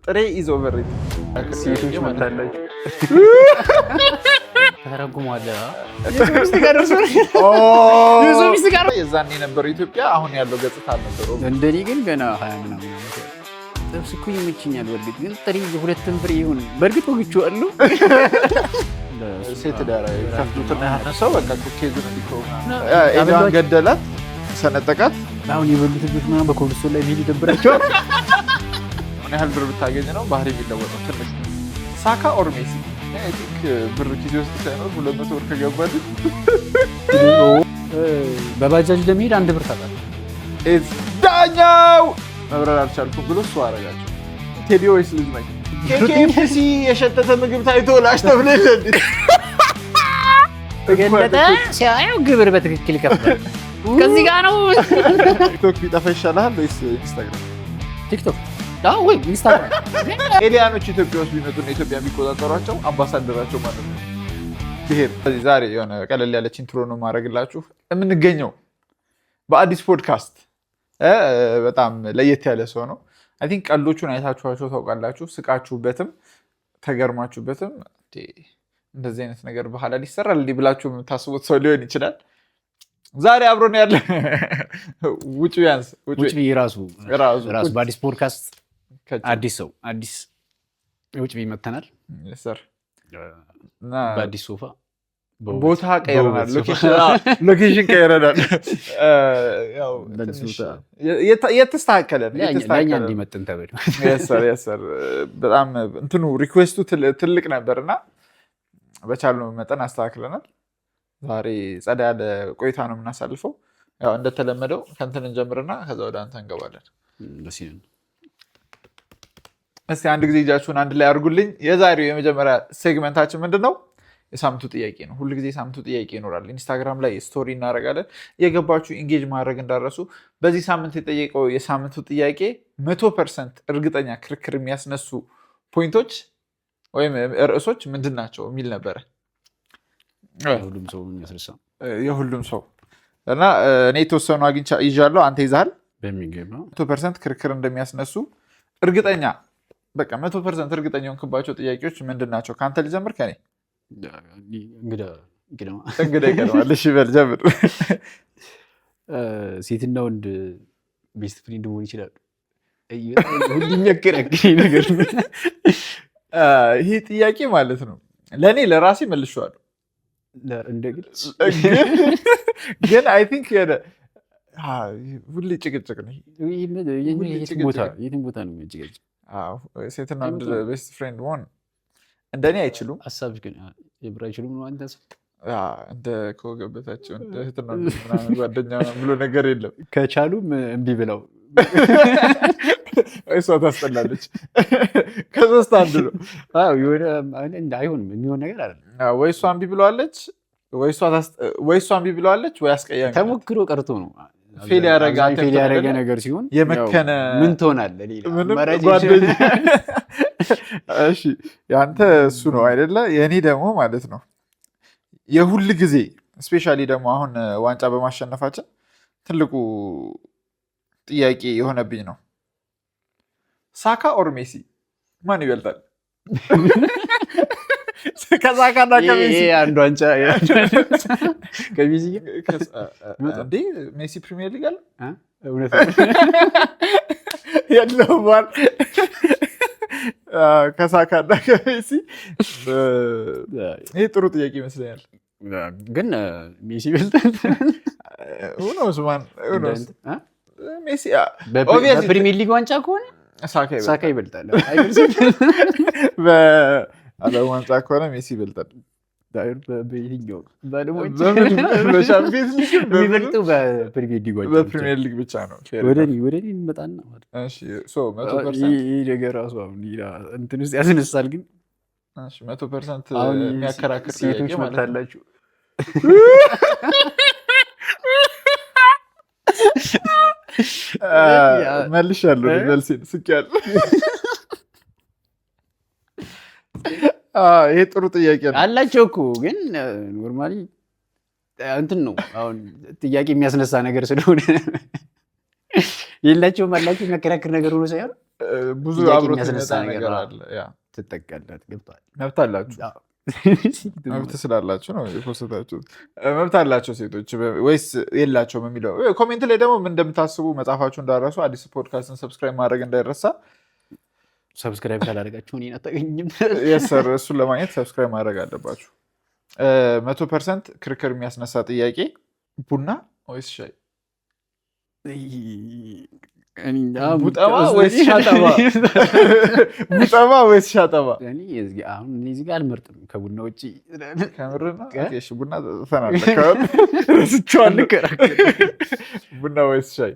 ጥሬ ኢዝ ኦቨርሬት ሴቶች መታላችሁ ተረጉሟል። የዛኔ የነበረው ኢትዮጵያ አሁን ያለው ገጽታ አልነበረውም። እንደኔ ግን ገና 20 ምናምን ጥብስ እኮ ይመችኛል። በእርግጥ ግን ጥሬ ሁለትም ፍሬ ይሁን በእርግጥ ወግቹ አሉ ሴት ዳራ ከፍቱትና ያነሳው በቃ ኩኬዙን እንዲቆም ኤዳን ገደላት፣ ሰነጠቃት። አሁን የበሉት ልጆች ምናምን በኮብልስቶን ላይ ቪዲዮ ደብራቸዋል። ምን ያህል ብር ብታገኝ ነው ባህሪ የሚለወጠው? ትንሽ ሳካ ኦር ሜሲ አይ ቲንክ ብር ኪሴ ውስጥ ሳይኖር 200 ብር ከገባል በባጃጅ ለመሄድ 1 ብር ታጣለህ። ዳኛው መብረር አልቻልኩም ብሎ እሱ አረጋቸው። ቴዲ ወይስ ልጅ ነኝ? ኬኬኤፍሲ የሸተተ ምግብ ታይቶ ላሽ ተብለህ ተገለጠ ሲያየው ግብር በትክክል ይከፍላል። ከዚህ ጋር ነው። ቲክቶክ ቢጠፋ ይሻላል ወይስ ኢንስታግራም? ቲክቶክ ወይ ኢንስታግራም? ኤሊያኖች ኢትዮጵያ ውስጥ ቢመጡ እና ኢትዮጵያ ቢቆጣጠሯቸው አምባሳደራቸው ማለት ነው ብሄር። ስለዚህ ዛሬ የሆነ ቀለል ያለች ኢንትሮ ነው ማድረግላችሁ። የምንገኘው በአዲስ ፖድካስት በጣም ለየት ያለ ሰው ነው። አይ ቲንክ ቀልዶቹን አይታችኋቸው ታውቃላችሁ። ስቃችሁበትም ተገርማችሁበትም እንደዚህ አይነት ነገር በኋላ ሊሰራል እንዲህ ብላችሁ የምታስቡት ሰው ሊሆን ይችላል። ዛሬ አብሮን ያለ ውጭ ቢያንስ ውጭ ራሱ በአዲስ ፖድካስት አዲስ ሰው አዲስ ውጭ ቢመተናል በአዲስ ሶፋ ቦታ ቀይረናል፣ ሎኬሽን ቀይረናል። የተስተካከለ እንዲመጥን ተብሎ በጣም እንትኑ ሪኩዌስቱ ትልቅ ነበር እና በቻልነው መጠን አስተካክለናል። ዛሬ ጸዳ ያለ ቆይታ ነው የምናሳልፈው። ያው እንደተለመደው ከእንትን እንጀምርና ከዛ ወደ አንተ እንገባለን። እስቲ አንድ ጊዜ እጃችሁን አንድ ላይ አድርጉልኝ። የዛሬው የመጀመሪያ ሴግመንታችን ምንድን ነው? የሳምንቱ ጥያቄ ነው። ሁል ጊዜ የሳምንቱ ጥያቄ ይኖራል። ኢንስታግራም ላይ ስቶሪ እናደርጋለን። የገባችሁ ኢንጌጅ ማድረግ እንዳረሱ። በዚህ ሳምንት የጠየቀው የሳምንቱ ጥያቄ 100% እርግጠኛ ክርክር የሚያስነሱ ፖይንቶች ወይም ርዕሶች ምንድን ናቸው የሚል ነበረ። የሁሉም ሰው የሚያስነሳ የሁሉም ሰው እና እኔ የተወሰኑ አግኝቻ ይዣለሁ። አንተ ይዛል። በሚገባ 100% ክርክር እንደሚያስነሱ እርግጠኛ በቃ 100% እርግጠኛ የሆንክባቸው ጥያቄዎች ምንድን ናቸው? ከአንተ ልጀምር ከኔ እንግዳ ይቀርማል። እሺ በል ጀምር። ሴትና ወንድ ቤስት ፍሬንድ መሆን ይችላሉ? የሚያከራክረኝ ነገር ይህ ጥያቄ ማለት ነው። ለእኔ ለራሴ መልሼዋለሁ፣ ግን አይ ቲንክ ሁሌ ጭቅጭቅ ነው። የትም ቦታ ነው ጭቅጭቅ። ሴትና ወንድ ቤስት ፍሬንድ መሆን እንደኔ አይችሉም። ሀሳብ ግን የብር አይችሉም ነው አንተ እንደ ከወገበታቸው እንደ እህትና ጓደኛ ብሎ ነገር የለም። ከቻሉም እምቢ ብለው እሷ ታስጠላለች። ከሶስት አንዱ ነው። አይሆንም፣ የሚሆን ነገር አለ። ወይ እሷ እምቢ ብለዋለች፣ ወይ እሷ እምቢ ብለዋለች፣ ወይ አስቀያሚ ተሞክሮ ቀርቶ ነው ፌል ያደረገ ነገር ሲሆን የመከነ ምን ትሆናለህ? ጓደኛ። እሺ ያንተ እሱ ነው አይደለ? የእኔ ደግሞ ማለት ነው የሁል ጊዜ ስፔሻሊ ደግሞ አሁን ዋንጫ በማሸነፋችን ትልቁ ጥያቄ የሆነብኝ ነው፣ ሳካ ኦር ሜሲ ማን ይበልጣል? ከሳካና ከሜሲ አንዱ ዋንጫ ከሜሲ እንዴ? ሜሲ ፕሪሚየር ሊግ አለ እውነት የለውም። ከሳካና ከሜሲ ይሄ ጥሩ ጥያቄ ይመስለኛል። ግን ሜሲ ይበልጣል። ሁኖስማን ሜሲ በፕሪሚየር ሊግ ዋንጫ ከሆነ ሳካ ይበልጣል። በዓለም ዋንጫ ከሆነ ሜሲ ይበልጣል። በፕሪሚየር ሊግ ብቻ ነው። ወደ እኔ እንመጣና ነገር ራሱ እንትን ውስጥ ያስነሳል። ግን 100% የሚያከራክር ሴቶች መታላችሁ። መልሻለሁ፣ መልሴን ስቄያለሁ። ይሄ ጥሩ ጥያቄ ነው አላቸው እኮ ግን ኖርማሊ እንትን ነው። አሁን ጥያቄ የሚያስነሳ ነገር ስለሆነ የላቸውም አላቸው። የሚያከራክር ነገር ሆኖ ሳይሆን ብዙ አብሮ የሚያስነሳ ነገር አለ። ያ ትጠቀለት ገብቷል። መብት አላችሁ መብት ስላላችሁ ነው የፖስታችሁት። መብት አላቸው ሴቶች ወይስ የላቸውም የሚለው ኮሜንት ላይ ደግሞ ምን እንደምታስቡ መጻፋችሁ እንዳረሱ። አዲስ ፖድካስትን ሰብስክራይብ ማድረግ እንዳይረሳ። ሰብስክራይብ ካላደረጋችሁ እኔን አታገኝም። የሰር እሱን ለማግኘት ሰብስክራይብ ማድረግ አለባችሁ። 100% ክርክር የሚያስነሳ ጥያቄ ቡና ወይስ ሻይ? ቡጠባ ወይስ ሻጠባ? ቡጠባ ወይስ ሻጠባ? እዚህ ጋር አልመርጥም ከቡና ውጭ። ከምርና ቡና ረስቼዋለሁ። ቡና ወይስ ሻይ?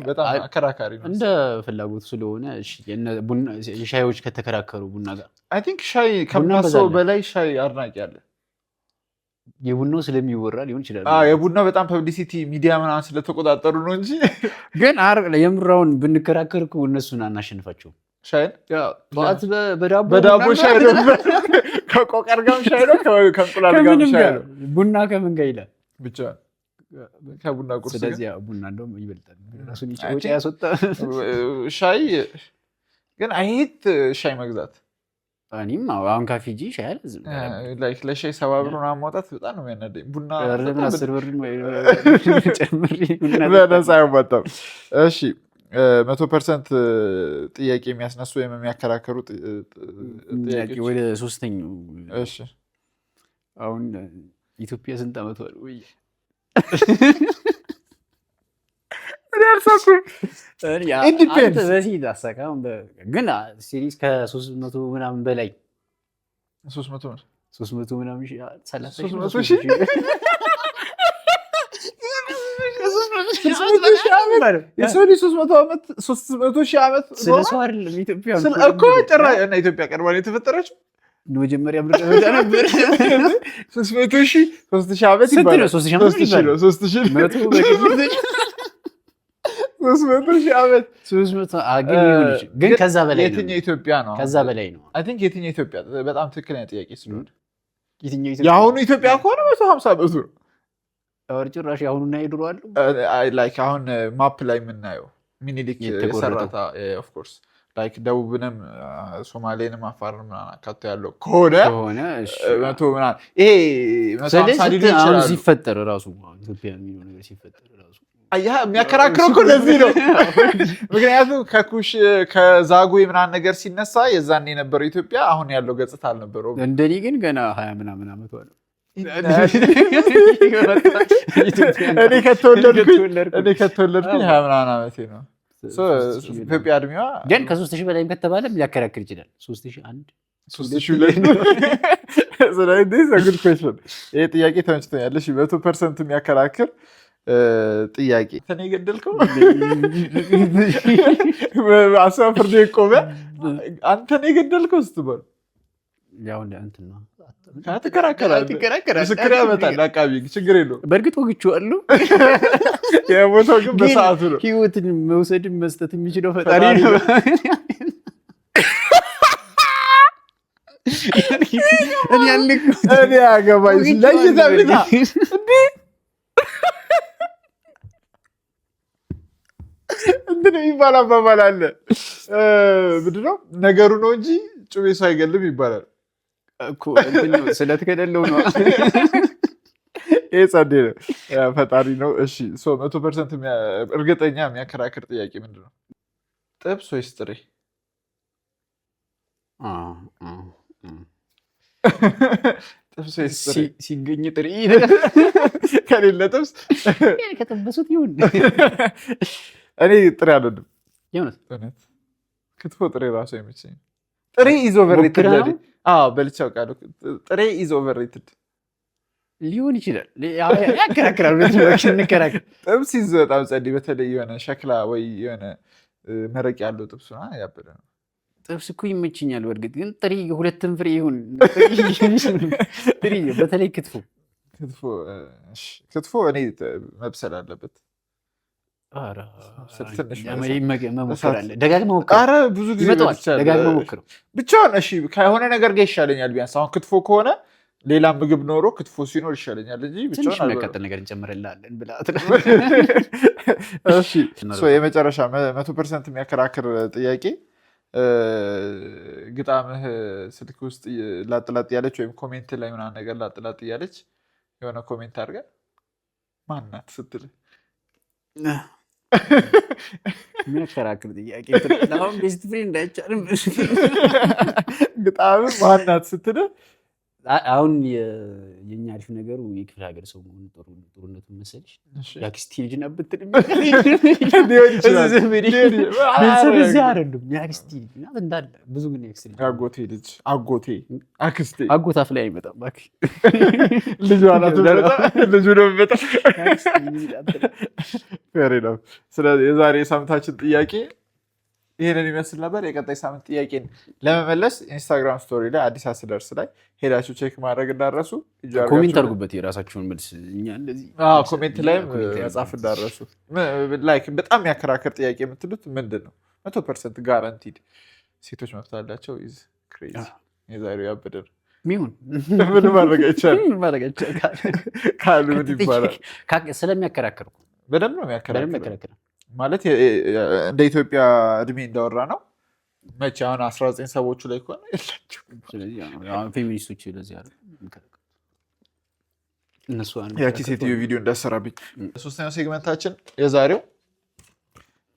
በጣም አከራካሪ ነው። እንደ ፍላጎት ስለሆነ ሻዮች ከተከራከሩ ቡና ጋር አይ ቲንክ ሻይ ከማሰው በላይ ሻይ አድናቂ አለ። የቡናው ስለሚወራ ሊሆን ይችላል። የቡናው በጣም ፐብሊሲቲ ሚዲያ ምናምን ስለተቆጣጠሩ ነው እንጂ ግን የምራውን ብንከራከር እኮ እነሱን አናሸንፋቸውም። ሻይን ጠዋት በዳቦ ሻይ ነው፣ ከቆቀር ጋርም ሻይ ነው፣ ከእንቁላል ጋርም ሻይ ነው። ቡና ከምን ጋር ይላል ብቻ ከቡና ቁርስ። ስለዚህ ቡና እንደውም ይበልጣል። ራሱን ወጪ ያስወጣ ሻይ ግን አይሄት ሻይ መግዛት እኔም አሁን ካፌ ሂጂ ሻይ አልዝም። ለሻይ 70 ብር ምናምን ማውጣት በጣም ነው የሚያናደኝ። ቡና 10 ብር ጨምሪ በነፃ አይወጣም። እሺ 100% ጥያቄ የሚያስነሱ ወይም የሚያከራከሩ ጥያቄ ወደ ሶስተኛው። እሺ አሁን ኢትዮጵያ ስንት ዓመቷ ነው? ግን ሲሪስ ከ300 ምናምን በላይ 300 ምናምን ኢትዮጵያ ቀድማ ነው የተፈጠረችው። መጀመሪያ ነበር 300,000 ዓመት ይባላል። 300,000 ዓመት ግን ከዛ በላይ ነው። የትኛው ኢትዮጵያ ነው? ከዛ በላይ ነው። አይ ቲንክ የትኛው ኢትዮጵያ በጣም ትክክለኛ ጥያቄ ስለሆነ የአሁኑ ኢትዮጵያ ከሆነ 150 ዓመቱ ነው። ጭራሽ የአሁኑና የድሮ አሉ። አሁን ማፕ ላይ የምናየው ሚኒሊክ የሰራታ ኦፍኮርስ ላይክ ደቡብንም ሶማሌንም አፋርን ምናምን አካቶ ያለው ከሆነ መቶ ምናምን ይሄ ሲፈጠር ራሱ ኢትዮጵያ የሚለው ነገር ሲፈጠር ራሱ የሚያከራክረው እኮ ለዚህ ነው። ምክንያቱም ከኩሽ ከዛጉዌ ምናምን ነገር ሲነሳ የዛን የነበረው ኢትዮጵያ አሁን ያለው ገጽታ አልነበረው። እንደኔ ግን ገና 20 ምናምን ዓመቷ ነው። እኔ ከተወለድኩኝ 20 ምናምን ዓመቴ ነው። ኢትዮጵያ እድሜዋ ግን ከ3000 በላይም ከተባለም ሊያከራክር ይችላል። 3001 ይሄ ጥያቄ ተመችቶኛል። 100% የሚያከራክር ጥያቄ አንተን የገደልከው አስባ ፍርድ ቆመ አንተን የገደልከው ስትባል ያው እንትን ነው ትከራከራለህ። ምስክር ያመጣል አቃቢ ችግር የለውም። በእርግጥ ወግቹ አሉ የቦታው ግን በሰዓቱ ነው። ህይወትን መውሰድን መስጠት የሚችለው ፈጣሪ ነው። እኔ አገባኝ ለይተብታ እንትን የሚባል አባባል አለ። ምንድን ነው ነገሩ ነው እንጂ ጩቤ ሰው አይገልም ይባላል እኮ። ስለተገደለው ነው። ይሄ ጸዴ ነው፣ ፈጣሪ ነው። እሺ 100% እርግጠኛ የሚያከራክር ጥያቄ ምንድን ነው? ጥብስ ወይስ ጥሬ? ጥብስ ወይስ ጥሬ? ሲገኝ ጥሬ ከሌለ ጥብስ ከጠበሱት ይሁን። እኔ ጥሬ አልወድም። የእውነት ክትፎ ጥሬ ራሱ አይመቸኝም። ጥሬ ኢዝ ኦቨርሬትድ። በልቼ አውቃለሁ። ጥሬ ኢዝ ኦቨርሬትድ ሊሆን ይችላል። ያከራክራል። እንከራከር። ጥብስ ይዞ በጣም ጸዴ፣ በተለይ የሆነ ሸክላ ወይ የሆነ መረቅ ያለው ጥብስ ያበደ ነው። ጥብስ እኮ ይመችኛል። በእርግጥ ግን ጥሬ ሁለትም ፍሬ ይሁን። በተለይ ክትፎ እኔ መብሰል አለበት። ደጋግመህ ሞክረው። ብዙ ጊዜ ብቻውን። እሺ ከሆነ ነገር ጋር ይሻለኛል። ቢያንስ አሁን ክትፎ ከሆነ ሌላ ምግብ ኖሮ ክትፎ ሲኖር ይሻለኛል እንጂ ትንሽ የሚያቃጥል ነገር እንጨምርልሃለን ብላት። እሺ የመጨረሻ 100% የሚያከራክር ጥያቄ ግጣምህ ስልክ ውስጥ ላጥላጥ ያለች ወይም ኮሜንት ላይ ምናምን ነገር ላጥላጥ ያለች የሆነ ኮሜንት አድርገህ ማናት ስትል የሚያከራክር ጥያቄ አሁን ቤስት ፍሬንድ አይቻልም። ግጣምህ ማናት ስትል አሁን የኛ አሪፍ ነገሩ የክፍለ ሀገር ሰው መሆኑ ጥሩነቱ መሰለሽ የአክስቴ ልጅ ናት ብትል እዚህ አይደሉም የአክስቴ ልጅ ናት እንዳለ ብዙ ግን የአክስቴ ልጅ አጎቴ ልጅ አክስቴ አጎት አፍ ላይ አይመጣም እባክህ ልጁ ነው የሚመጣው። ስለዚህ የዛሬ ሳምንታችን ጥያቄ ይሄንን ይመስል ነበር። የቀጣይ ሳምንት ጥያቄን ለመመለስ ኢንስታግራም ስቶሪ ላይ አዲስ አስደርስ ላይ ሄዳችሁ ቼክ ማድረግ እንዳረሱ። ኮሜንት አድርጉበት የራሳችሁን መልስ። እኛ እንደዚህ ኮሜንት ላይ መጻፍ እንዳረሱ። ላይክ በጣም የሚያከራክር ጥያቄ የምትሉት ምንድን ነው? 100% ጋራንቲድ ሴቶች መብት አላቸው። ኢዝ ክሬዚ የዛሬው ያበደር ሚሁን ምን ማድረግ አይቻልም ካሉ ምን ይባላል? ስለሚያከራክር በደንብ ነው የሚያከራክር ማለት እንደ ኢትዮጵያ እድሜ እንዳወራ ነው። መቼ አሁን 19 ሰዎቹ ላይ ከሆነ የላቸው ፌሚኒስቶች ለዚህ ያሉ እነሱ ያቺ ሴትዮ ቪዲዮ እንዳሰራብኝ። ሶስተኛው ሴግመንታችን የዛሬው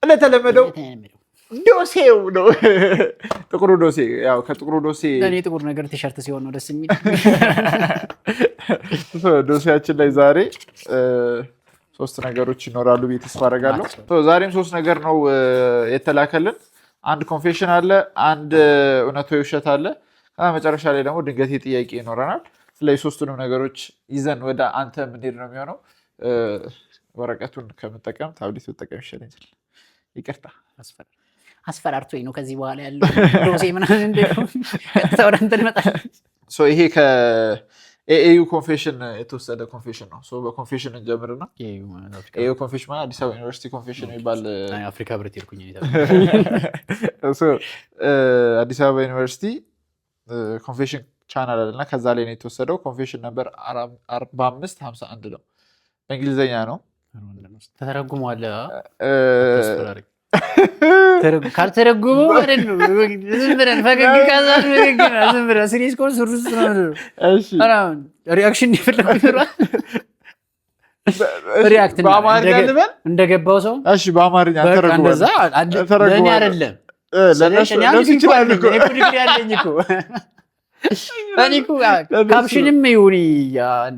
እንደተለመደው ዶሴው ነው። ጥቁሩ ዶሴ ያው ከጥቁሩ ዶሴ ለኔ ጥቁር ነገር ቲሸርት ሲሆን ነው ደስ የሚል። ዶሴያችን ላይ ዛሬ 3 ነገሮች ይኖራሉ ብዬ ተስፋ አደርጋለሁ። ዛሬም 3 ነገር ነው የተላከልን። አንድ ኮንፌሽን አለ፣ አንድ እውነት ወይ ውሸት አለ፣ መጨረሻ ላይ ደግሞ ድንገቴ ጥያቄ ይኖረናል። ስለዚህ 3ቱንም ነገሮች ይዘን ወደ አንተ የምንሄድ ነው የሚሆነው። ወረቀቱን ከምጠቀም ታብሌት ብጠቀም ይሻለኛል። ይቅርታ አስፈራርቶኝ ነው። ከዚህ በኋላ ያለው ዶሴ ምናምን ወደ አንተ እንመጣለን። ይሄ ኤዩ ኮንፌሽን የተወሰደ ኮንፌሽን ነው። በኮንፌሽን እንጀምርና ኤዩ ኮንፌሽን ማለት አዲስ አበባ ዩኒቨርሲቲ ኮንፌሽን የሚባል አፍሪካ ህብረት ይልኩኝ አዲስ አበባ ዩኒቨርሲቲ ኮንፌሽን ቻናል አለና ከዛ ላይ ነው የተወሰደው። ኮንፌሽን ነበር 4551 ነው። በእንግሊዝኛ ነው ተተረጉሟል። ካልተረጉሙ ማለት ነው። ዝም ብለን ፈገግ ካዛል ዝም ብለን ሲሪየስ ኮርስ ሩስ ነው ሪአክሽን ይፈልጋል። ሪአክት በአማርኛ ልበል እንደገባው ሰው። እሺ በአማርኛ ተረጉሙ። እንደዛ ለኔ አይደለም ለነሱ ይችላል እኮ ያለኝ እኮ እኔ እኮ ካፕሽንም ይሁን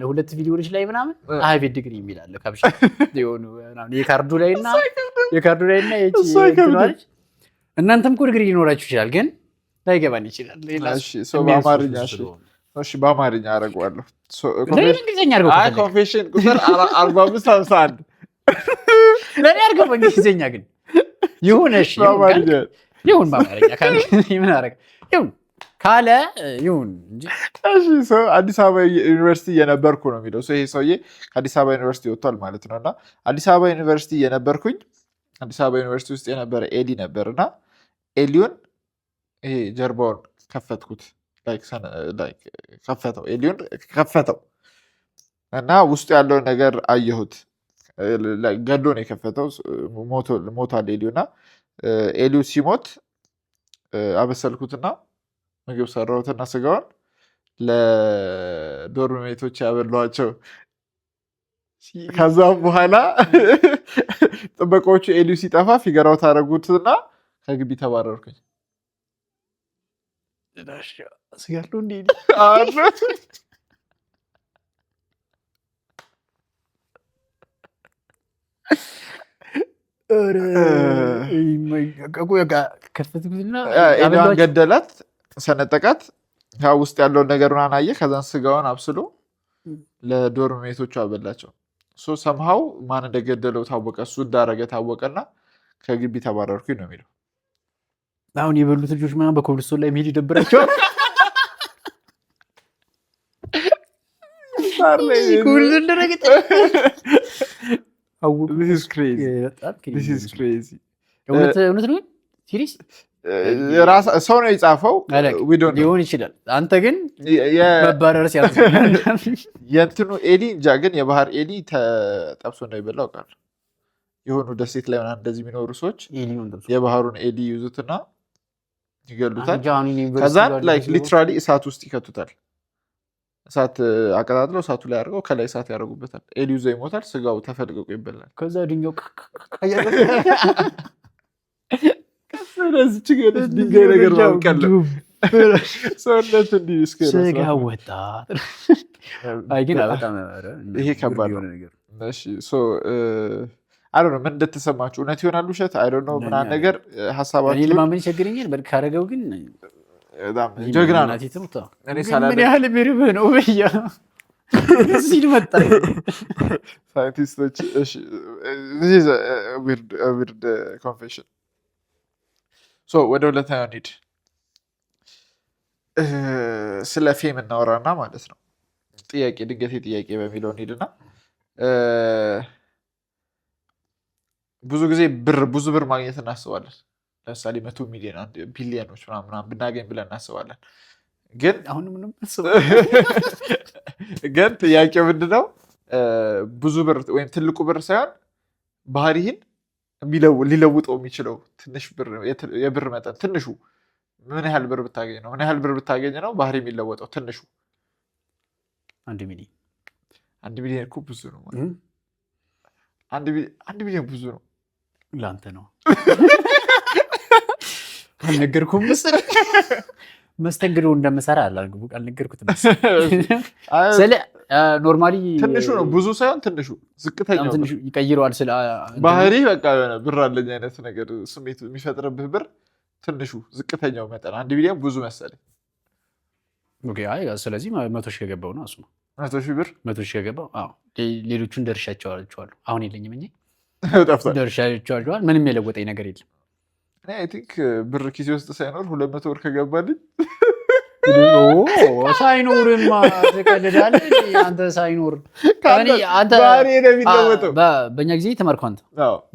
ሁለት ቪዲዮዎች ላይ ምናምን ሃይቭ ዲግሪ የሚል አለ ካፕሽን የሆኑ ምናምን የካርዱ ላይና እንትናለች። እናንተም እኮ ዲግሪ ሊኖራችሁ ይችላል፣ ግን ላይገባን ይችላል። እሺ በአማርኛ አደርገዋለሁ። በእንግሊዝኛ አድርገው ኮንፌሽን ቁጥር 4551 ለእኔ አድርገው በእንግሊዝኛ ግን ይሁን። እሺ ይሁን በአማርኛ ምን አደረገ ይሁን ካለ ይሁን እንጂ። እሺ አዲስ አበባ ዩኒቨርሲቲ የነበርኩ ነው የሚለው። ይሄ ሰውዬ ከአዲስ አበባ ዩኒቨርሲቲ ወጥቷል ማለት ነው። እና አዲስ አበባ ዩኒቨርሲቲ የነበርኩኝ አዲስ አበባ ዩኒቨርሲቲ ውስጥ የነበረ ኤሊ ነበር እና ኤሊውን ይሄ ጀርባውን ከፈትኩት፣ ኤሊውን ከፈተው እና ውስጡ ያለውን ነገር አየሁት። ገሎ ነው የከፈተው፣ ሞቷል ኤሊው። እና ኤሊው ሲሞት አበሰልኩትና ምግብ ሰራሁትና ስጋውን ለዶርም ሜቶች ያበሏቸው። ከዛም በኋላ ጥበቃዎቹ ኤሊው ሲጠፋ ፊገራው ታደረጉትና ከግቢ ተባረርኩኝ። ስጋሉ እንዲ ኤሊዋን ገደላት፣ ሰነጠቃት። ውስጥ ያለውን ነገር ምናምን አየ። ከዛን ስጋውን አብስሎ ለዶርም ሜቶቹ አበላቸው። ሰምሃው ማን እንደገደለው ታወቀ፣ እሱ እንዳረገ ታወቀና ከግቢ ተባረርኩኝ ነው የሚለው። አሁን የበሉት ልጆች ምናምን በኮብልስቶን ላይ መሄድ ይደብራቸዋል። እውነት ነው ሲሪየስ ሰው ነው የጻፈው ሊሆን ይችላል። አንተ ግን መባረር ሲያዝ የእንትኑ ኤሊ እንጃ፣ ግን የባህር ኤሊ ተጠብሶ እንዳይበላ አውቃለሁ። የሆኑ ደሴት ላይ ምናምን እንደዚህ የሚኖሩ ሰዎች የባህሩን ኤሊ ይዙትና ይገሉታል። ከዛ ላይክ ሊትራሊ እሳት ውስጥ ይከቱታል። እሳት አቀጣጥለው እሳቱ ላይ አድርገው ከላይ እሳት ያደርጉበታል። ኤሊው ይዞ ይሞታል። ስጋው ተፈልቅቆ ይበላል። ከዛ ድኛው ድንጋይ ነገር ማውቀለ ሰውነት እንዲህ ስጋ ወጣ። ግን በጣም ይሄ ከባድ ነው። አይ ዶንት ኖ ምን እንደተሰማችሁ፣ እውነት ይሆናል ውሸት አይ ዶንት ኖ ምናምን ነገር ሀሳባችሁ ለማመን ይቸግረኛል። በል ካረገው ግን በጣም ጀግና ነው። እኔ ሳላለ ምን ያህል ብርብህ ነው በያ ሲል መጣ ሳይንቲስቶች። እሺ this is a weird confession። ሶ ወደ ሁለተኛው እንሂድ። ስለ ፌም እናወራና ማለት ነው ጥያቄ ድንገቴ ጥያቄ በሚለው እንሂድና ብዙ ጊዜ ብዙ ብር ማግኘት እናስባለን። ለምሳሌ 100 ሚሊዮን ቢሊዮኖች ምናምን ብናገኝ ብለን እናስባለን። ግን አሁን ምንም ግን ጥያቄው ምንድነው ብዙ ብር ወይም ትልቁ ብር ሳይሆን ባህሪህን ሊለውጠው የሚችለው ትንሽ ብር የብር መጠን ትንሹ ምን ያህል ብር ብታገኝ ነው? ምን ያህል ብር ብታገኝ ነው ባህሪ የሚለወጠው? ትንሹ 1 ሚሊዮን። 1 ሚሊዮን እኮ ብዙ ነው ማለት 1 ሚሊዮን ብዙ ነው። ለአንተ ነው አልነገርኩም መሰለህ። መስተንግዶ እንደምሰራ አልነገርኩትም መሰለህ። ኖርማሊ ትንሹ ነው ብዙ ሳይሆን ትንሹ ዝቅተኛው ትንሹ ይቀይረዋል። ስለ ባህሪ በቃ የሆነ ብር አለኝ አይነት ነገር ስሜት የሚፈጥርብህ ብር ትንሹ ዝቅተኛው መጠን 1 ሚሊዮን ብዙ መሰለኝ። ኦኬ አይ ስለዚህ 100 ሺህ ከገባው ነው እሱ ነው 100 ሺህ ብር 100 ሺህ ከገባው። አዎ ሌሎቹን ደርሻቸዋለሁ። አሁን የለኝም እንጂ ጠፍቷል። ደርሻቸዋለሁ። ምንም የለወጠኝ ነገር የለም። አይ ቲንክ ብር ኪሴ ውስጥ ሳይኖር 200 ብር ከገባልኝ ሳይኖርማ ትቀልዳለህ አንተ። ሳይኖር ባህሪ ነው የሚለወጠው። በእኛ ጊዜ ተማርኩ። አንተ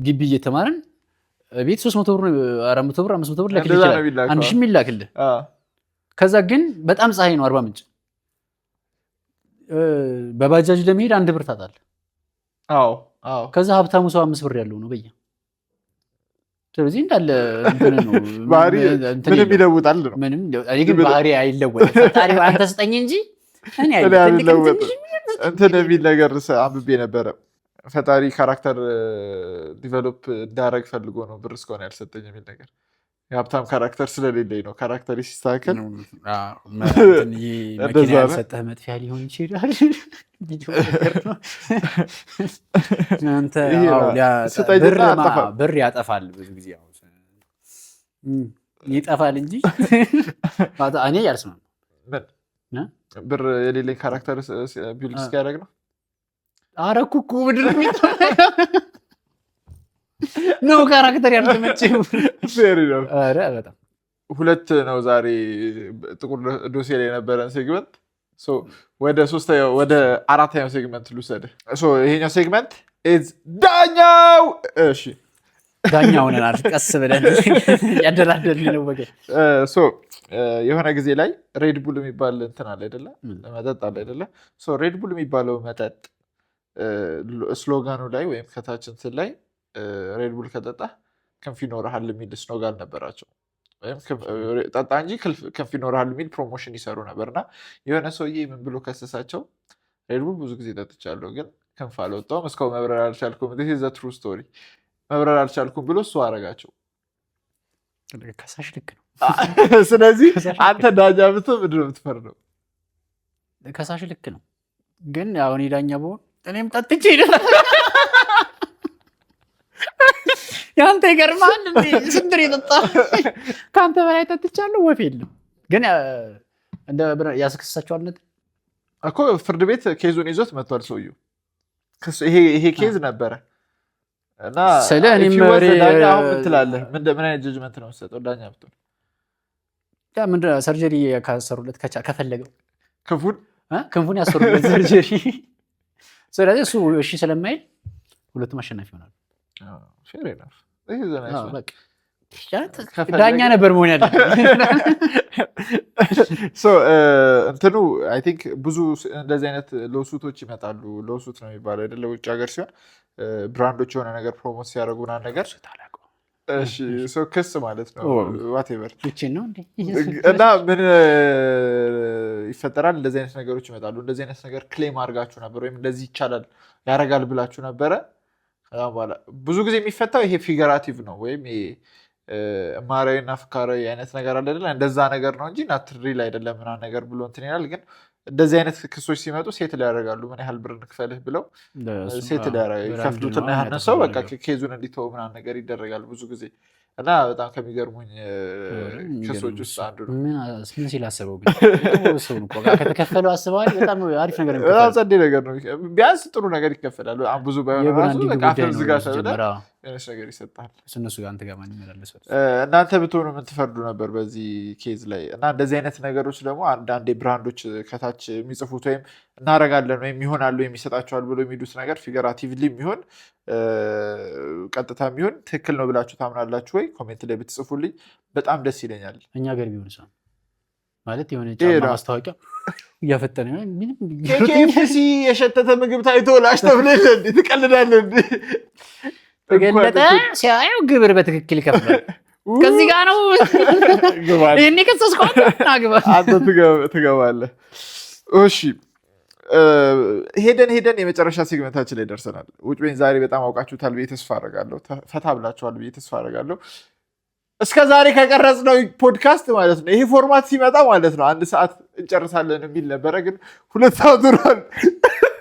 ግቢ እየተማርን ቤት 300 ብር 400 ብር 500 ብር ላክልህ ይችላል። 1000 የሚላክልህ ከዛ ግን በጣም ፀሐይ ነው። 40 ምንጭ በባጃጅ ለመሄድ 1 ብር ታጣለህ። ከዛ ሀብታሙ ሰው 5 ብር ያለው ነው በያ። ስለዚህ እንዳለ እንትን ነው ባህሪ ምንም ይለውጣል ነው። ምንም እኔ ግን ባህሪ አይለወጥም። ፈጣሪ አንተ ስጠኝ እንጂ እኔ አይለወጥም። እንትን የሚል ነገር አንብቤ ነበረ። ፈጣሪ ካራክተር ዲቨሎፕ እንዳረግ ፈልጎ ነው ብር እስከሆነ ያልሰጠኝ የሚል ነገር። የሀብታም ካራክተር ስለሌለኝ ነው። ካራክተር ሲስተካከል መኪና ያልሰጠህ መጥፊያ ሊሆን ይችላል። ብር ያጠፋል፣ ብዙ ጊዜ ይጠፋል እንጂ እኔ ያልስማም። ብር የሌለኝ ካራክተር ቢልድ እስኪያደርግ ነው። አረኩ እኮ ምድር ነው ካራክተር ያልተመቸው። በጣም ሁለት ነው ዛሬ ጥቁር ዶሴ ላይ የነበረን ሴግመንት ወደ አራተኛው ሴግመንት ልውሰድ። ይሄኛው ሴግመንት ዳኛው። እሺ ዳኛው ነን። ቀስ ብለን ያደራደርን ነው ወገ የሆነ ጊዜ ላይ ሬድ ቡል የሚባል እንትን አለ አይደለ? መጠጥ አለ አይደለ? ሬድ ቡል የሚባለው መጠጥ ስሎጋኑ ላይ ወይም ከታች እንትን ላይ ሬድ ቡል ከጠጣ ክንፍ ይኖርሃል የሚል ስሎጋን ነበራቸው። ወይም ጠጣ እንጂ ክንፍ ይኖርሃል የሚል ፕሮሞሽን ይሰሩ ነበርና የሆነ ሰውዬ ምን ብሎ ከሰሳቸው? ሬድ ቡል ብዙ ጊዜ ጠጥቻለሁ ግን ክንፍ አልወጣሁም፣ እስካሁን መብረር አልቻልኩም። this is the true story መብረር አልቻልኩም ብሎ እሱ አረጋቸው። ከሳሽ ልክ ነው። ስለዚህ አንተ ዳኛ ብትሆን ምንድን ነው የምትፈርደው? ከሳሽ ልክ ነው። ግን አሁን ዳኛ ብሆን እኔም ጠጥቼ ያንተ ይገርማል እንዴ? ስንት የጠጣ ከአንተ በላይ ጠጥቻለሁ። ወፍ የለም ግን እንደ ያስከስሳቸዋል እኮ ፍርድ ቤት ኬዙን ይዞት መጥቷል ሰውዬው። ይሄ ኬዝ ነበረ እና ስለ እኔም አሁን ምን ትላለህ? ምን አይነት ጀጅመንት ነው የምትሰጠው ዳኛ ብትሆን? ምንድን ሰርጀሪ ካሰሩለት ከፈለገው ክንፉን ያሰሩለት ሰርጀሪ። ስለዚህ እሱ እሺ ስለማይል ሁለቱም አሸናፊ ይሆናል። ዳኛ ነበር መሆን ያለ እንትኑ አይ ቲንክ ብዙ እንደዚህ አይነት ሎሱቶች ይመጣሉ። ሎሱት ነው የሚባለው አይደለ? ውጭ ሀገር ሲሆን ብራንዶች የሆነ ነገር ፕሮሞት ሲያደርጉ ምናምን ነገር ክስ ማለት ነው ዋቴቨር እና ምን ይፈጠራል? እንደዚህ አይነት ነገሮች ይመጣሉ። እንደዚህ አይነት ነገር ክሌም አድርጋችሁ ነበር ወይም እንደዚህ ይቻላል ያደርጋል ብላችሁ ነበረ። በኋላ ብዙ ጊዜ የሚፈታው ይሄ ፊገራቲቭ ነው ወይም ማራዊና ፍካራዊ አይነት ነገር አለ አይደለ? እንደዛ ነገር ነው እንጂ ናትሪል አይደለም ምናምን ነገር ብሎ እንትን ይላል። ግን እንደዚህ አይነት ክሶች ሲመጡ ሴት ላይ ያደርጋሉ። ምን ያህል ብር እንክፈልህ ብለው ሴት ላይ ይከፍሉትና ያንን ሰው በቃ ኬዙን እንዲተው ምናምን ነገር ይደረጋል ብዙ ጊዜ እና በጣም ከሚገርሙኝ ክሶች ውስጥ አንዱ ነው። ምን ሲል አስበው ከተከፈለው አስበዋል። በጣም አሪፍ ነገር ነው። በጣም ጸዴ ነገር ነው። ቢያንስ ጥሩ ነገር ይከፈላል። ብዙ ባይሆን ዝጋ ነገር ይሰጣል። እነሱ ጋር አንተ ጋር ማን ይመላለስ? እናንተ ብትሆኑ ምን ትፈርዱ ነበር በዚህ ኬዝ ላይ? እና እንደዚህ አይነት ነገሮች ደግሞ አንዳንዴ ብራንዶች ከታች የሚጽፉት ወይም እናረጋለን ወይም ይሆናሉ የሚሰጣቸዋል ብሎ የሚሉት ነገር ፊገራቲቭሊ የሚሆን ቀጥታ የሚሆን ትክክል ነው ብላችሁ ታምናላችሁ ወይ? ኮሜንት ላይ ብትጽፉልኝ በጣም ደስ ይለኛል። እኛ ገር ቢሆን ሰው ማለት የሆነ ጫማ ማስታወቂያ እያፈጠነ KFC የሸተተ ምግብ ታይቶ ላሽ ተብለህ እንዴ ትቀልዳለህ እንዴ? ተገለጠ ሲያየው ግብር በትክክል ይከፍላል። ከዚህ ጋር ነው ይሄኔ ከሰስኳት አግባ አንተ ትገባለህ። እሺ ሄደን የመጨረሻ ሴግመንታችን ላይ ደርሰናል። ውጭ ቤን ዛሬ በጣም አውቃችሁታል ብዬ ተስፋ አደርጋለሁ። ፈታ ብላችኋል ብዬ ተስፋ አደርጋለሁ። እስከ ዛሬ ከቀረጽነው ፖድካስት ማለት ነው ይሄ ፎርማት ሲመጣ ማለት ነው 1 ሰዓት እንጨርሳለን የሚል ነበረ። ግን 2 ሰዓት ሆኗል።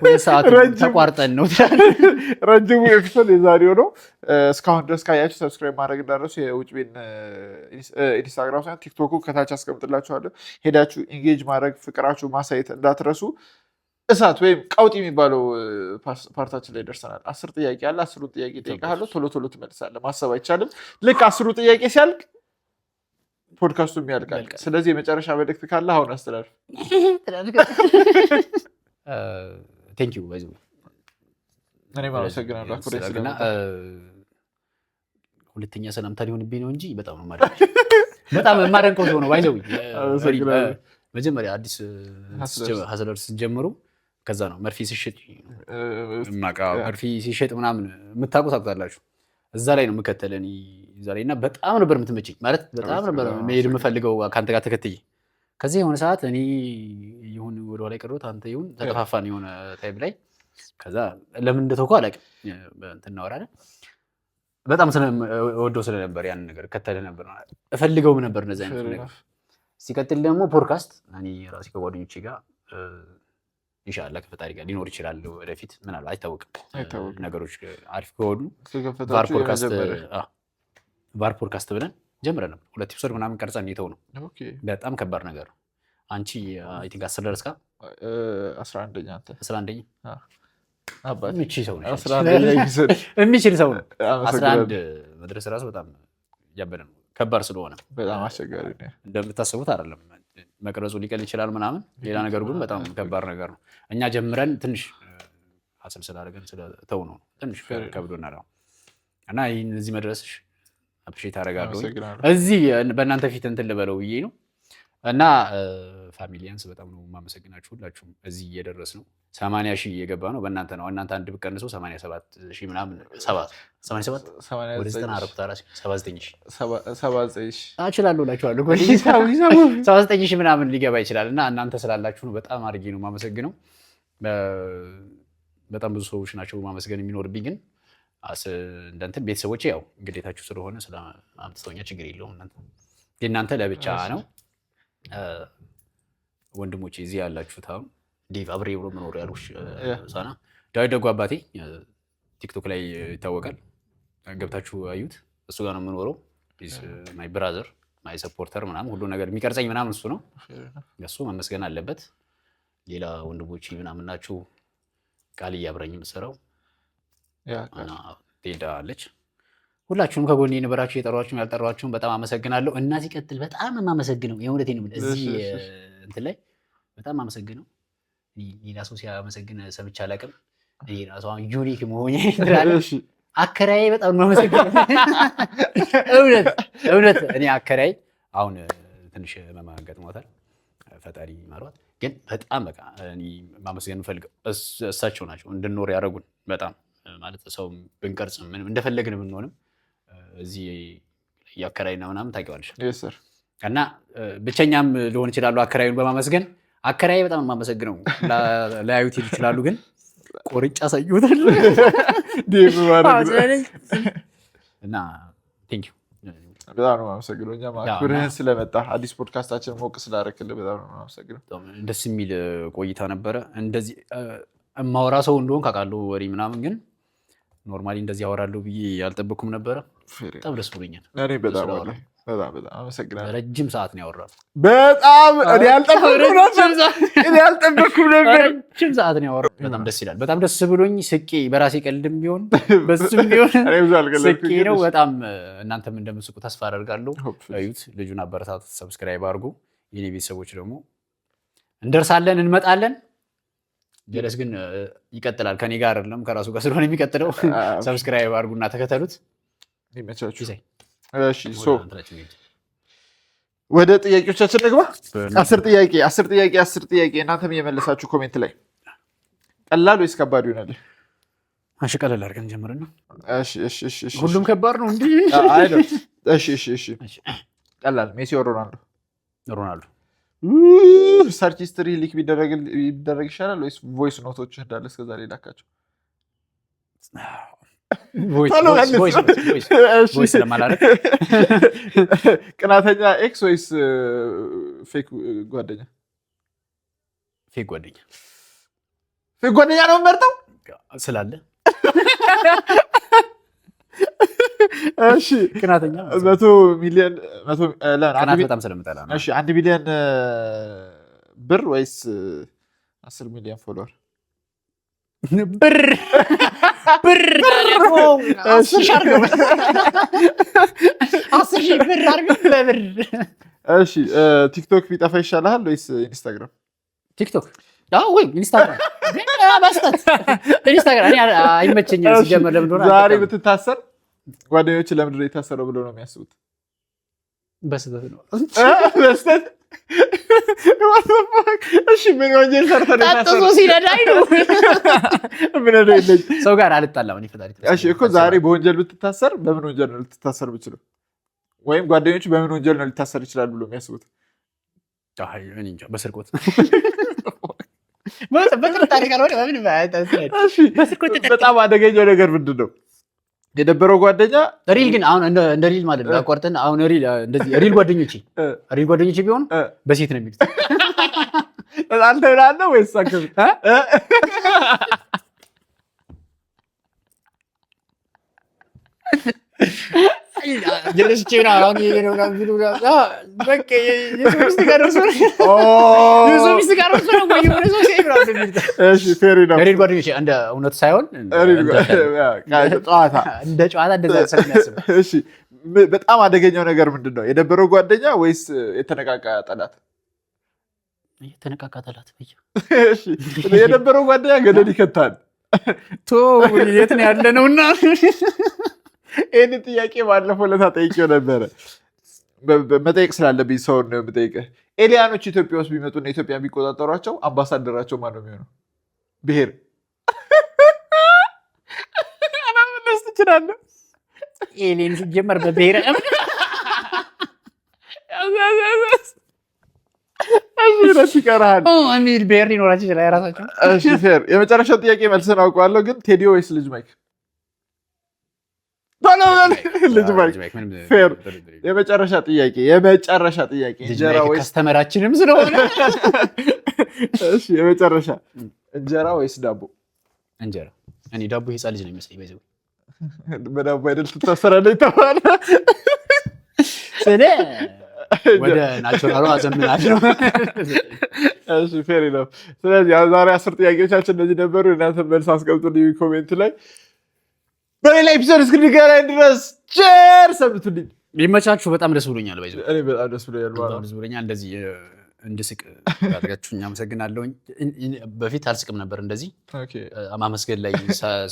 2 ሰዓት ተቋርጠን ነው ረጅሙ ኤፒሶድ የዛሬው ነው። እስካሁን ድረስ ካያችሁ ሰብስክራይብ ማድረግ እንዳትረሱ። የውጭ ቤን ኢንስታግራም ሳይሆን ቲክቶኩ ከታች አስቀምጥላችኋለሁ። ሄዳችሁ ኢንጌጅ ማድረግ ፍቅራችሁ ማሳየት እንዳትረሱ። እሳት ወይም ቀውጥ የሚባለው ፓርታችን ላይ ደርሰናል። 10 ጥያቄ አለ። 10ሩን ጥያቄ እጠይቅሃለሁ። ቶሎ ትመልሳለህ። ማሰብ አይቻልም። ልክ 10ሩ ጥያቄ ሲያልቅ ፖድካስቱም ያልቃል። ስለዚህ የመጨረሻ መልእክት ካለ አሁን አስተላልፍ። ቴንኪው ባይዙ እኔም አመሰግናለሁ። ሁለተኛ ሰላምታ ሊሆንብኝ ነው እንጂ በጣም ነው በጣም የማደንቀው ሰው ነው ባይዘው። መጀመሪያ አዲስ ሀሰለር ስትጀምሩ ከዛ ነው መርፌ ሲሸጥ መርፌ ሲሸጥ ምናምን የምታውቁት ታውቁታላችሁ። እዛ ላይ ነው የምከተለን ዛሬ እና በጣም ነበር የምትመቸኝ ማለት በጣም ነበር መሄድ የምፈልገው ከአንተ ጋር ተከትዬ። ከዚህ የሆነ ሰዓት እኔ ይሁን ወደኋላ የቀረሁት አንተ ይሁን ተከፋፋን የሆነ ታይም ላይ ከዛ ለምን እንደተውኩ አላውቅም። እንትን እናወራለን በጣም ወደው ስለነበር ያን ነገር ከተለ ነበር እፈልገውም ነበር እንደዛ አይነት ነገር። ሲቀጥል ደግሞ ፖድካስት እኔ ራሴ ከጓደኞቼ ጋር ኢንሻአላህ ከፈጣሪ ጋር ሊኖር ይችላል ወደፊት ምናልባት አይታወቅም። ነገሮች አሪፍ ከሆኑ ቫር ፖድካስት ብለን ጀምረን ነበር። 2 ኤፒሶድ ምናምን ቀርጸን እየተው ነው። በጣም ከባድ ነገር ነው። አንቺ አይ ቲንክ 10 ደረስካ? 11ኛ አንተ 11ኛ አባቴ የሚችል ሰው ነው። 11 መድረስ ራሱ በጣም ያበደ ነው። ከባድ ስለሆነ በጣም አስቸጋሪ ነው። እንደምታስቡት አይደለም። መቅረጹ ሊቀል ይችላል ምናምን፣ ሌላ ነገር ግን በጣም ከባድ ነገር ነው። እኛ ጀምረን ትንሽ ሀስል ስላደረገን ስለተው ነው ትንሽ ከብዶናል እና ይህን እዚህ መድረስሽ አፕሪሼት አደርጋለሁ። እዚህ በእናንተ ፊት እንትን ልበለው ብዬ ነው እና ፋሚሊያንስ በጣም ነው የማመሰግናችሁ ሁላችሁም። እዚህ እየደረስ ነው 80,000 እየገባ ነው በእናንተ ነው። እናንተ አንድ ብትቀንሰው 87,000 ምናምን 77 ወደ 79,000 እችላለሁ እላችኋለሁ። 79,000 ምናምን ሊገባ ይችላል እና እናንተ ስላላችሁ ነው በጣም አድርጌ ነው የማመሰግነው። በጣም ብዙ ሰዎች ናቸው ማመስገን የሚኖርብኝ ግን እንደንትን ቤተሰቦቼ ያው ግዴታችሁ ስለሆነ ስለአምጥተውኛ ችግር የለውም። እናንተ ለብቻ ነው። ወንድሞቼ እዚህ ያላችሁት አሁን ዴቭ አብሬ ብሎ መኖር ያሉሽ ሳና ዳዊት ደጉ አባቴ ቲክቶክ ላይ ይታወቃል። ገብታችሁ አዩት። እሱ ጋር ነው የምኖረው። ማይ ብራዘር ማይ ሰፖርተር ምናምን ሁሉ ነገር የሚቀርጸኝ ምናምን እሱ ነው። እሱ መመስገን አለበት። ሌላ ወንድሞቼ ምናምን ናችሁ። ቃል እያብረኝ የምትሰራው ትሄዳለች። ሁላችሁም ከጎኔ የነበራችሁ የጠሯችሁም ያልጠሯችሁም በጣም አመሰግናለሁ። እና ሲቀጥል በጣም የማመሰግነው የእውነቴን ነው እዚህ እንትን ላይ በጣም አመሰግነው ሌላ ሰው ሲያመሰግን ሰምቼ አላውቅም። እኔ ራሱ አሁን ዩኒክ መሆኔ አከራዬ በጣም ነው የማመሰግነው። እውነት እኔ አከራይ አሁን ትንሽ ህመም ገጥሞታል፣ ፈጣሪ ይማሯት። ግን በጣም በቃ እኔ ማመስገን የምፈልገው እሳቸው ናቸው። እንድንኖር ያደረጉን በጣም ማለት ሰው ብንቀርጽ ምንም እንደፈለግን ብንሆንም እዚህ የአከራይና ምናምን ታውቂዋለሽ እና ብቸኛም ሊሆን ይችላሉ አከራዩን በማመስገን አከራይ በጣም የማመሰግነው ላያዩት ይችላሉ ግን ቆርጫ ሳይወታል እና ቴንክ ዩ በጣም ነው የማመሰግነው። እኛም አክብረህን ስለመጣ አዲስ ፖድካስታችን ሞቅ ስላደረክልህ በጣም ነው የማመሰግነው። ደስ የሚል ቆይታ ነበረ። እንደዚህ የማወራ ሰው እንደሆን ካውቃለሁ ወሬ ምናምን ግን ኖርማሊ እንደዚህ አወራለሁ ብዬ ያልጠበኩም ነበረ። በጣም ደስ ብሎኛል። እኔ በጣም አመሰግናለሁ። ረጅም ሰዓት ነው ያወራነው። በጣም እኔ ያልጠበኩም ነበር። ረጅም ሰዓት ነው ያወራነው። በጣም ደስ ይላል። በጣም ደስ ብሎኝ ስቄ በራሴ ቀልድም ቢሆን በሱም ቢሆን ስቄ ነው። በጣም እናንተም እንደምትስቁ ተስፋ አደርጋለሁ። እዩት፣ ልጁን አበረታቱ፣ ሰብስክራይብ አድርጉ። የኔ ቤተሰቦች ደግሞ እንደርሳለን፣ እንመጣለን። ጀለስ ግን ይቀጥላል። ከኔ ጋር አይደለም ከራሱ ጋር ስለሆነ የሚቀጥለው። ሰብስክራይብ አድርጉና ተከተሉት። ይመቻችሁ። እሺ ወደ ጥያቄዎቻችን ንግባ። 10 ጥያቄ እናንተም እየመለሳችሁ ኮሜንት ላይ ቀላል ወይስ ከባድ ይሆናል? እሺ ቀላል አድርገን ጀምረን ነው። እሺ ሁሉም ከባድ ነው እንዴ? እሺ ቀላል ሜሲ ሮናልዶ ሰርች ሂስትሪ ሊክ ቢደረግ ይሻላል ወይስ ቮይስ ኖቶች እንዳለ እስከዛሬ ላካቸው? ቮይስ ለማላረግ ቅናተኛ ኤክስ ወይስ ፌክ ጓደኛ? ፌክ ጓደኛ ነው የምመርጠው ስላለ። እሺ ቅናተኛ 100 ሚሊዮን ቅናት በጣም ስለምጠላ ነው። እሺ 1 ሚሊዮን ብር ወይስ 10 ሚሊዮን ፎሎወር? ብር 10 ሺህ ብር አድርገው ለብር። እሺ ቲክቶክ ቢጠፋ ይሻልሃል ወይስ ኢንስታግራም? ቲክቶክ ወይ ኢንስታግራም? ኢንስታግራም እኔ አይመቸኝም ሲጀመር። ለምን እንደሆነ ዛሬ ብትታሰር ጓደኞች ለምንድን ነው የታሰረው ብሎ ነው የሚያስቡት? በስህተት ነው። በስህተት እሺ ምን ወንጀል ሰርተህ ነው የታሰረው? ታጥሶ ሲነዳኝ ነው። ምን ነው ይለኝ ሰው ጋር አልጣላም እኔ ፈጣሪ። እሺ እኮ ዛሬ በወንጀል ብትታሰር በምን ወንጀል ነው ልትታሰር ብችለው? ወይም ጓደኞች በምን ወንጀል ነው ሊታሰር ይችላል ብሎ የሚያስቡት? አይ እኔ እንጃ በስርቆት በጥርጣሬ ካልሆነ በምን በጣም አደገኛው ነገር ምንድን ነው? የነበረው ጓደኛ ሪል ግን አሁን እንደ ሪል ማለት ነው አቋርጠን አሁን ሪል እንደዚህ ሪል ጓደኞቼ ቢሆኑ በሴት ነው የሚሉት። አንተ ብላለህ ወይስ አከብ ጀለስቼ ነው አሁን ነው ነው በቃ የሶስት ጋር ነው ወይ የሆነ ሰው ሲብራው እንደሚል። እሺ ፌሪ ነው ሪል ጓደኞቼ እንደ እውነት ሳይሆን እንደ ጨዋታ እንደዛ ስለሚያስብ። እሺ በጣም አደገኛው ነገር ምንድን ነው? የነበረው ጓደኛ ወይስ የተነቃቃ ጠላት? የተነቃቃ ጠላት ብቻ። እሺ የነበረው ጓደኛ ገደል ይከታል። የት ነው ያለ ነውና ይህን ጥያቄ ባለፈው ዕለት ጠይቄው ነበረ። መጠየቅ ስላለብኝ ሰውን ነው የምጠይቅህ። ኤሊያኖች ኢትዮጵያ ውስጥ ቢመጡና ኢትዮጵያ ቢቆጣጠሯቸው አምባሳደራቸው ማን ነው የሚሆነው? ብሄር አናምነስ ትችላለህ? ኤሊያን ሲጀመር በብሄር ረስ ይቀርሃል ሚል ብሄር ሊኖራቸው ይችላል የራሳቸው። እሺ ፌር። የመጨረሻው ጥያቄ መልስን አውቀዋለሁ፣ ግን ቴዲ ወይስ ልጅ ማይክ? ልጅ ማይክ ፌር። የመጨረሻ ጥያቄ እንጀራ ወይስ ከስተመራችንም ስለሆነ እሺ የመጨረሻ እንጀራ ወይስ ዳቦ? እንጀራ። እኔ ዳቦ ህፃን ልጅ ነው የሚመስለኝ። በዚህ በዳቦ አይደል ትታሰራለህ የተባለ ስለ ወደ ናቹራሉ አዘምናለሁ። እሺ ፌር ነው። ስለዚህ ዛሬ 10 ጥያቄዎቻችን እነዚህ ነበሩ። እናንተ መልስ አስቀምጡልኝ ኮሜንት ላይ። በሌላ ኤፒሶድ እስክንገናኝ ድረስ ቸር ሰንብቱልኝ። ሊመቻችሁ። በጣም ደስ ብሎኛል። እኔ በጣም ደስ ብሎኛል። እንደዚህ እንድስቅ ያደርጋችሁኝ አመሰግናለሁኝ። በፊት አልስቅም ነበር እንደዚህ ማመስገን ላይ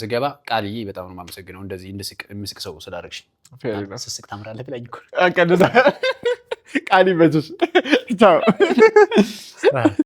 ስገባ ቃልዬ በጣም ነው የማመሰግነው እንደዚህ እንድስቅ የምስቅ ሰው ስላደረግሽ። ስስቅ ታምራለህ ብላኝ እኮ ቃል ይበችሽ። ቻው